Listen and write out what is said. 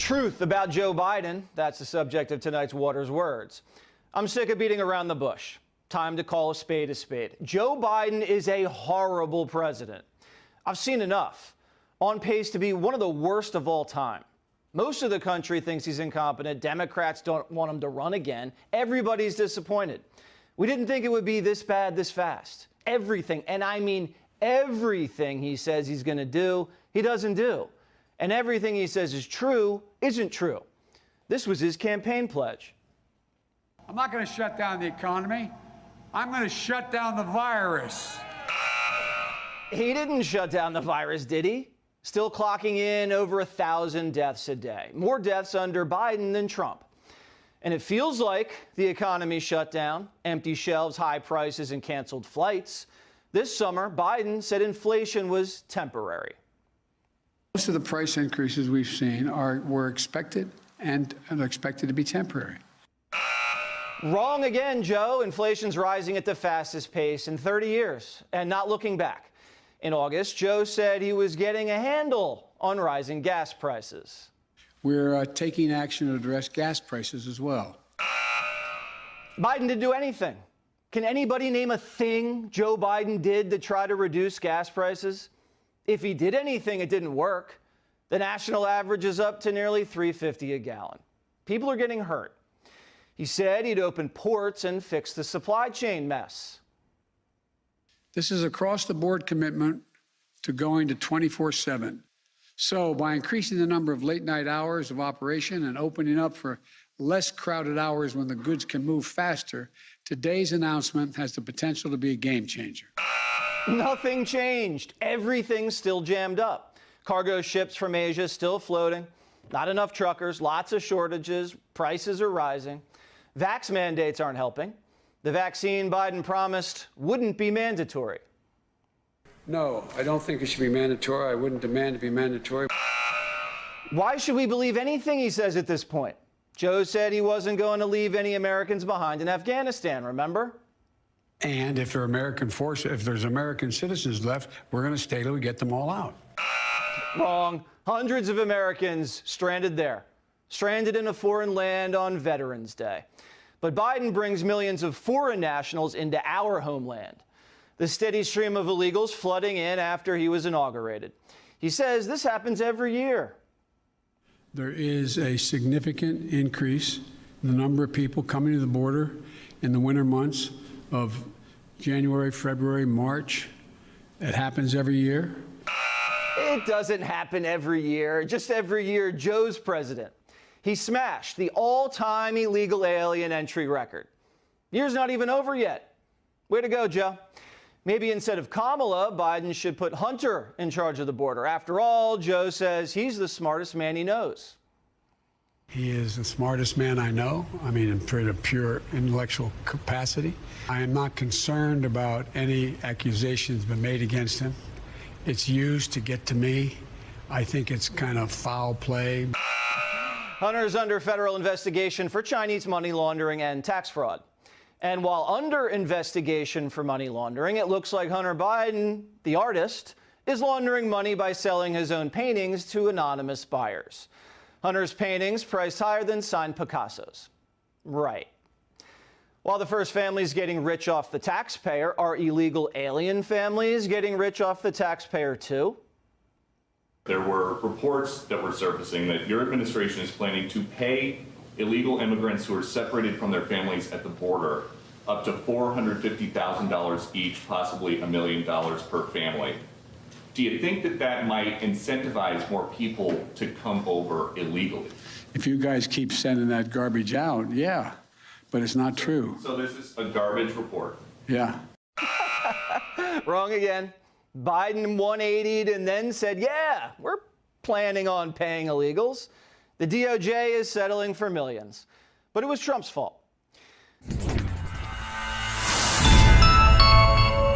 truth about Joe Biden, that's the subject of tonight's Waters Words. I'm sick of beating around the bush. Time to call a spade a spade. Joe Biden is a horrible president. I've seen enough. On pace to be one of the worst of all time. Most of the country thinks he's incompetent. Democrats don't want him to run again. Everybody's disappointed. We didn't think it would be this bad this fast. Everything, and I mean everything he says he's going to do, he doesn't do. And everything he says is true isn't true. This was his campaign pledge. I'm not going to shut down the economy. I'm going to shut down the virus. He didn't shut down the virus, did he? Still clocking in over 1,000 deaths a day. More deaths under Biden than Trump. And it feels like the economy shut down, empty shelves, high prices, and canceled flights. This summer, Biden said inflation was temporary. Most of the price increases we've seen were expected and are expected to be temporary. Wrong again, Joe. Inflation's rising at the fastest pace in 30 years and not looking back. In August, Joe said he was getting a handle on rising gas prices. We're taking action to address gas prices as well. Biden didn't do anything. Can anybody name a thing Joe Biden did to try to reduce gas prices? If he did anything, it didn't work. The national average is up to nearly $3.50 a gallon. People are getting hurt. He said he'd open ports and fix the supply chain mess. This is across-the-board commitment to going to 24/7. So by increasing the number of late-night hours of operation and opening up for less crowded hours when the goods can move faster, today's announcement has the potential to be a game changer. Nothing changed. Everything's still jammed up. Cargo ships from Asia still floating. Not enough truckers, lots of shortages, prices are rising. Vax mandates aren't helping. The vaccine Biden promised wouldn't be mandatory. No, I don't think it should be mandatory. I wouldn't demand to be mandatory. Why should we believe anything he says at this point? Joe said he wasn't going to leave any Americans behind in Afghanistan, remember? And if there's American citizens left, we're going to stay till we get them all out. Wrong. Hundreds of Americans stranded there, stranded in a foreign land on Veterans Day. But Biden brings millions of foreign nationals into our homeland. The steady stream of illegals flooding in after he was inaugurated. He says this happens every year. There is a significant increase in the number of people coming to the border in the winter months of January, February, March. It happens every year. It doesn't happen every year. Just every year Joe's president. He smashed the all-time illegal alien entry record. Year's not even over yet. Way to go, Joe. Maybe instead of Kamala, Biden should put Hunter in charge of the border. After all, Joe says he's the smartest man he knows. He is the smartest man I know. I mean, in pure intellectual capacity. I am not concerned about any accusations been made against him. It's used to get to me. I think it's kind of foul play. Hunter's under federal investigation for Chinese money laundering and tax fraud. And while under investigation for money laundering, it looks like Hunter Biden, the artist, is laundering money by selling his own paintings to anonymous buyers. Hunter's paintings priced higher than signed Picasso's. Right. While the first families getting rich off the taxpayer, are illegal alien families getting rich off the taxpayer too? There were reports that were surfacing that your administration is planning to pay illegal immigrants who are separated from their families at the border up to $450,000 each, possibly $1 million per family. Do you think that that might incentivize more people to come over illegally? If you guys keep sending that garbage out, yeah, but it's not true. So this is a garbage report? Yeah. Wrong again. Biden 180'd and then said, yeah, we're planning on paying illegals. The DOJ is settling for millions. But it was Trump's fault.